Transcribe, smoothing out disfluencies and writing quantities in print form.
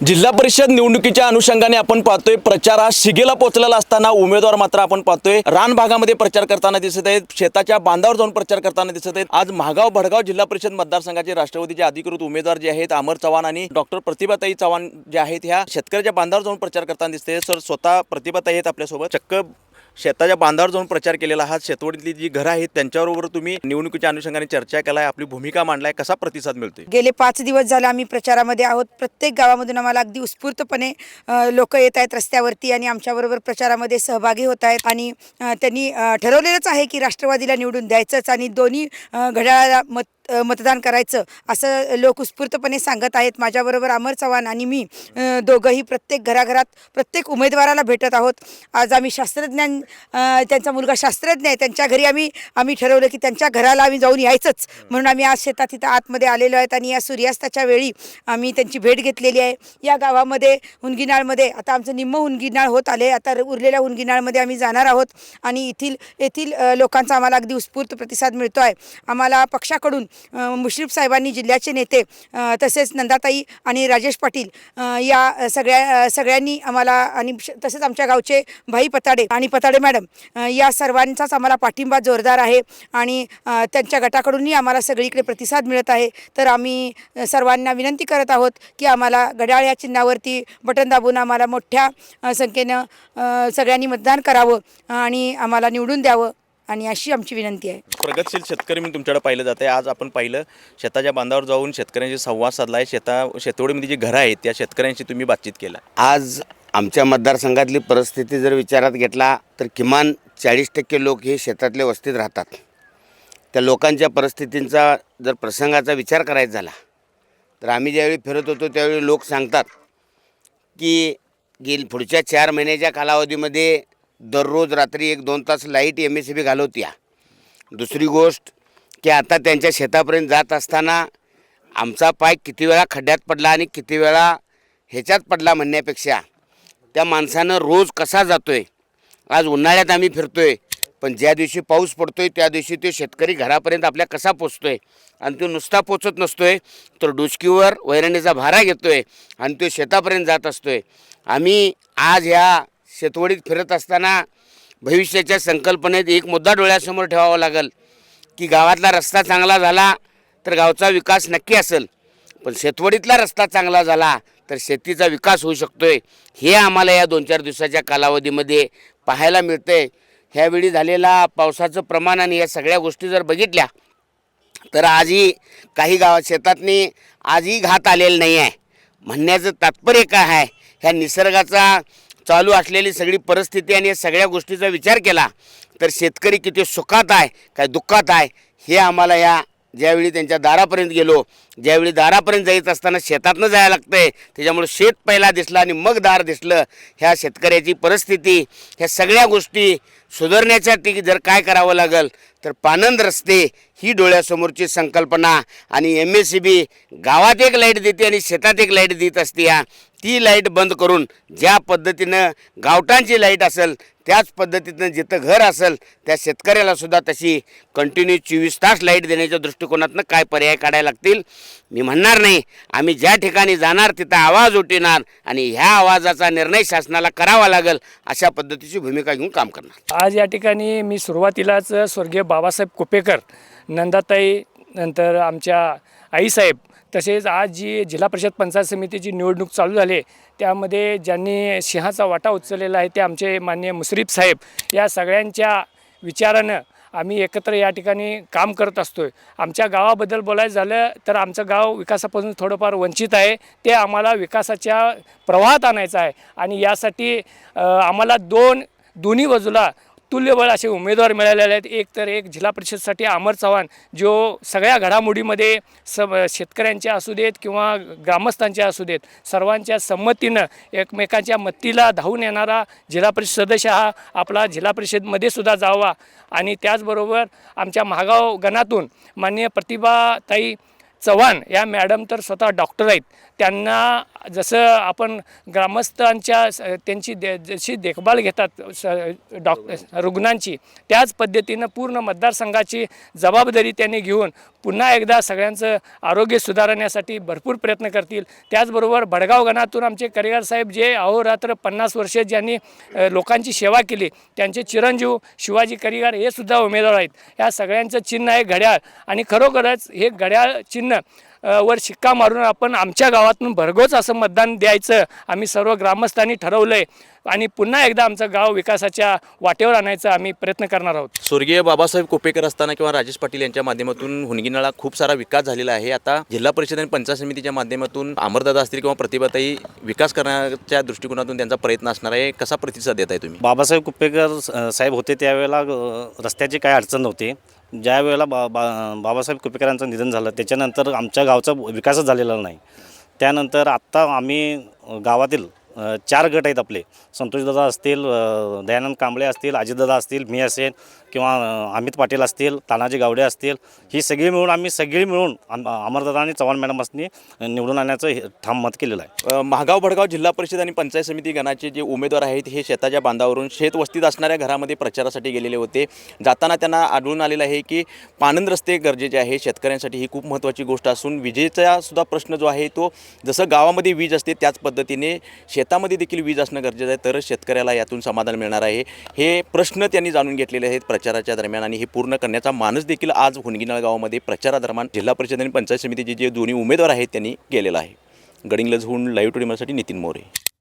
जिल्हा परिषद निवडणुकीच्या अनुषंगाने आपण पाहतोय प्रचारात शिगेला पोहोचलेला असताना उमेदवार मात्र आपण पाहतोय रान भागामध्ये प्रचार करताना दिसत आहेत, शेताच्या बांधावर जाऊन प्रचार करताना दिसत आहेत। आज महागाव भडगाव जिल्हा परिषद मतदारसंघाचे राष्ट्रवादीचे अधिकृत उमेदवार जे आहेत अमर चव्हाण आणि डॉक्टर प्रतिभाताई चव्हाण जे आहेत ह्या शेतकऱ्याच्या बांधावर जाऊन प्रचार करताना दिसते। सर स्वतः प्रतिभाताई आहेत आपल्यासोबत, चक्क शेताच्या बांधावर जाऊन प्रचार केलेला हा शेतवडीतली जी घरं आहेत त्यांच्याबरोबर तुम्ही निवडणुकीच्या अनुषंगाने चर्चा केलाय, आपली भूमिका मांडलाय, कसा प्रतिसाद मिळतोय? गेले 5 दिवस झाले आम्ही प्रचारामध्ये आहोत। प्रत्येक गावामधून आम्हाला अगदी उत्स्फूर्तपणे लोक येत आहेत रस्त्यावरती आणि आमच्याबरोबर प्रचारामध्ये सहभागी होत आहेत आणि त्यांनी ठरवलेलंच आहे की राष्ट्रवादीला निवडून द्यायचंच आणि दोन्ही घड्याळाला मतदान करायचं असं लोक उत्स्फूर्तपने सांगत आहेत। माझ्याबरोबर अमर चव्हाण आणि मी दोघंही प्रत्येक घराघरात प्रत्येक उमेदवाराला भेटत आहोत। आज आम्ही शास्त्रज्ञान त्यांचा मुलगा शास्त्रज्ञ आहे, त्यांच्या घरी आम्ही ठरवलं की त्यांच्या घराला आम्ही जाऊन यायचंच म्हणून आम्ही आज शेतात इथं आतमध्ये आलेलो आहेत आणि या सूर्यास्ताच्या वेळी आम्ही त्यांची भेट घेतलेली आहे। या गावामध्ये हुनगीनाळमध्ये आता आमचं निम्म हुनगीनाळ होत आले, आता उरलेल्या हुनगीनाळमध्ये आम्ही जाणार आहोत आणि येथील लोकांचा आम्हाला अगदी उत्स्फूर्त प्रतिसाद मिळतो आहे। आम्हाला पक्षाकडून मुश्रीफ साहेबांनी, जिल्ह्याचे नेते तसेच नंदाताई आणि राजेश पाटील या सगळ्यांनी आम्हाला आणि तसेच आमच्या गावचे भाई पताडे आणि पताडे मॅडम या सर्वांचाच आम्हाला पाठिंबा जोरदार आहे आणि त्यांच्या गटाकडूनही आम्हाला सगळीकडे प्रतिसाद मिळत आहे। तर आम्ही सर्वांना विनंती करत आहोत की आम्हाला घड्याळ या चिन्हावरती बटन दाबून आम्हाला मोठ्या संख्येनं सगळ्यांनी मतदान करावं आणि आम्हाला निवडून द्यावं आणि अशी आमची विनंती आहे। प्रगतशील शेतकरी मी तुमच्याकडे पाहिलं जाते। आज आपण पाहिलं शेताच्या बांधावर जाऊन शेतकऱ्यांशी संवाद साधला आहे, शेतवडीमध्ये जी घरं आहेत त्या शेतकऱ्यांशी तुम्ही बातचीत केला। आज आमच्या मतदारसंघातली परिस्थिती जर विचारात घेतला तर किमान 40% लोक हे शेतातले वस्तीत राहतात। त्या लोकांच्या परिस्थितींचा जर प्रसंगाचा विचार करायचा झाला तर आम्ही ज्यावेळी फिरत होतो त्यावेळी लोक सांगतात की पुढच्या 4 महिन्याच्या कालावधीमध्ये दररोज रात्री 1-2 तास लाईट MSB घालवत्या। दुसरी गोष्ट की आता त्यांच्या शेतापर्यंत जात असताना आमचा पाय किती वेळा खड्ड्यात पडला आणि किती वेळा ह्याच्यात पडला म्हणण्यापेक्षा त्या माणसानं रोज कसा जातोय। आज उन्हाळ्यात आम्ही फिरतोय पण ज्या दिवशी पाऊस पडतोय त्या दिवशी तो शेतकरी घरापर्यंत आपल्या कसा पोचतोय आणि तो नुसता पोचत नसतोय तर डुचकीवर वैरणीचा भारा घेतोय आणि तो शेतापर्यंत जात असतोय। आम्ही आज ह्या शेतवडीत फिरत असताना भविष्याच्या संकल्पनेत एक मुद्दा डोळ्यासमोर ठेवावा लागेल की गावातला रस्ता चांगला झाला तर गावचा विकास नक्की असेल, पण शेतवडीतला रस्ता चांगला झाला तर शेतीचा विकास होऊ शकतोय। हे आम्हाला या 2-4 दिवसाच्या कालावधीमध्ये पाहायला मिळतंय। ह्यावेळी झालेला पावसाचं प्रमाण आणि या सगळ्या गोष्टी जर बघितल्या तर आजही काही गावात शेतातनी आजही घात आलेला नाही आहे। म्हणण्याचं तात्पर्य काय आहे, ह्या निसर्गाचा चालू असलेली सगळी परिस्थिती आणि या सगळ्या गोष्टीचा विचार केला तर शेतकरी किती सुखात आहे काय दुःखात आहे हे आम्हाला या ज्यावेळी त्यांच्या दारापर्यंत गेलो, ज्यावेळी दारापर्यंत जायचं असताना शेतातनं जायला लागतं आहे, त्याच्यामुळे शेत पहिला दिसला आणि मग दार दिसलं। ह्या शेतकऱ्याची परिस्थिती, ह्या सगळ्या गोष्टी सुधारण्यासाठी जर काय करावं लागेल तर पानंद रस्ते ही डोळ्यासमोरची संकल्पना आणि MSB गावात एक लाईट देते आणि शेतात एक लाईट देत असते। ती लाईट बंद करून ज्या पद्धतीनं गावठाणची लाईट असेल त्याच पद्धतीनं जिथं घर असेल त्या शेतकऱ्यालासुद्धा तशी कंटिन्यू 24 तास लाईट देण्याच्या दृष्टिकोनातनं काय पर्याय काढायला लागतील मी म्हणणार नाही। आम्ही ज्या ठिकाणी जाणार तिथं आवाज उठवणार आणि ह्या आवाजाचा निर्णय शासनाला करावा लागेल अशा पद्धतीची भूमिका घेऊन काम करणार। आज या ठिकाणी मी सुरुवातीलाच स्वर्गीय बाबासाहेब कुपेकर, नंदाताई, नंतर आमच्या आईसाहेब, तसेच आज जी जिल्हा परिषद पंचायत समितीची निवडणूक चालू झाली त्यामध्ये ज्यांनी सिंहाचा वाटा उचललेला आहे ते आमचे माननीय मुश्रीफ साहेब, या सगळ्यांच्या विचारानं आम्ही एकत्र या ठिकाणी काम करत असतोय। आमच्या गावाबद्दल बोलायचं झालं तर आमचं गाव विकासापासून थोडंफार वंचित आहे, ते आम्हाला विकासाच्या प्रवाहात आणायचं आहे आणि यासाठी आम्हाला दोन्ही बाजूला तुल्यबळ असे उमेदवार मिळालेले आहेत। एक तर एक जिल्हा परिषदसाठी अमर चव्हाण जो सगळ्या घडामोडीमध्ये शेतकऱ्यांच्या असू देत किंवा ग्रामस्थांच्या असू देत सर्वांच्या संमतीनं एकमेकांच्या मतीला धावून येणारा जिल्हा परिषद सदस्य हा आपला जिल्हा परिषदमध्ये सुद्धा जावा आणि त्याचबरोबर आमच्या महागाव गणातून माननीय प्रतिभाताई चव्हाण या मॅडम तर स्वतः डॉक्टर आहेत, त्यांना जसं आपण ग्रामस्थांच्या त्यांची जशी देखभाल घेतात रुग्णांची, त्याच पद्धतीनं पूर्ण मतदारसंघाची जबाबदारी त्यांनी घेऊन पुन्हा एकदा सगळ्यांचं आरोग्य सुधारण्यासाठी भरपूर प्रयत्न करतील. त्याचबरोबर भडगाव गणातून आमचे करेगार साहेब जे अहोरात्र 50 वर्षे ज्यांनी लोकांची सेवा केली, त्यांचे चिरंजीव शिवाजी करेगार हे सुद्धा उमेदवार आहेत. या सगळ्यांचं चिन्ह आहे घड्याळ, आणि खरोखरच हे घड्याळ चिन्ह वर शिक्का मारून आपण आमच्या गावातून भरघोस असं मतदान द्यायचं आम्ही सर्व ग्रामस्थांनी ठरवलं आहे, आणि पुन्हा एकदा आमचं गाव विकासाच्या वाटेवर आणायचा आम्ही प्रयत्न करणार आहोत. स्वर्गीय बाबासाहेब कोपेकर असताना किंवा राजेश पाटील यांच्या माध्यमातून हुनगिनाळा खूप सारा विकास झालेला आहे. आता जिल्हा परिषद आणि पंचायत समितीच्या माध्यमातून अमरदादा असतील किंवा प्रतिभाताई विकास करण्याच्या दृष्टिकोनातून त्यांचा प्रयत्न असणार आहे. कसा प्रतिसाद देत आहे तुम्ही? बाबासाहेब कुपेकर साहेब होते त्यावेळेला रस्त्याची काय अडचण नव्हती. ज्या वेळेला बाबासाहेब कुपेकरांचं निधन झालं त्याच्यानंतर आमच्या गावचा विकासच झालेला नाही. त्यानंतर आत्ता आम्ही गावातील 4 गट आहेत आपले. संतोषदादा असतील, दयानंद कांबळे असतील, अजितदादा असतील, मी असेल किंवा अमित पाटील असतील, तानाजी गावडे असतील, ही आम्ही सगळी मिळून अमरदादा आणि चव्हाण मॅडमांनी निवडून आणण्याचं ठाम मत केलेलं आहे. महागाव भडगाव जिल्हा परिषद आणि पंचायत समिती गणाचे जे उमेदवार आहेत हे शेताच्या बांधावरून शेत वस्तीत असणाऱ्या घरामध्ये प्रचारासाठी गेलेले होते. जाताना त्यांना आढळून आलेलं आहे की पाणंद रस्ते गरजेचे आहे. शेतकऱ्यांसाठी ही खूप महत्त्वाची गोष्ट असून विजेचा सुद्धा प्रश्न जो आहे तो जसं गावामध्ये वीज असते त्याच पद्धतीने शेतामध्ये देखील वीज असणं गरजेचं आहे, तरच शेतकऱ्याला यातून समाधान मिळणार आहे. हे प्रश्न त्यांनी जाणून घेतलेले आहेत प्रचाराच्या दरम्यान, आणि हे पूर्ण करण्याचा मानस देखील आज हुनगिनाळ गावामध्ये प्रचारादरम्यान जिल्हा परिषद आणि पंचायत समितीचे जे दोन्ही उमेदवार आहेत त्यांनी केलेला आहे. गडिंग्लजहून लाईव्ह टुडे साठी नितीन मोरे.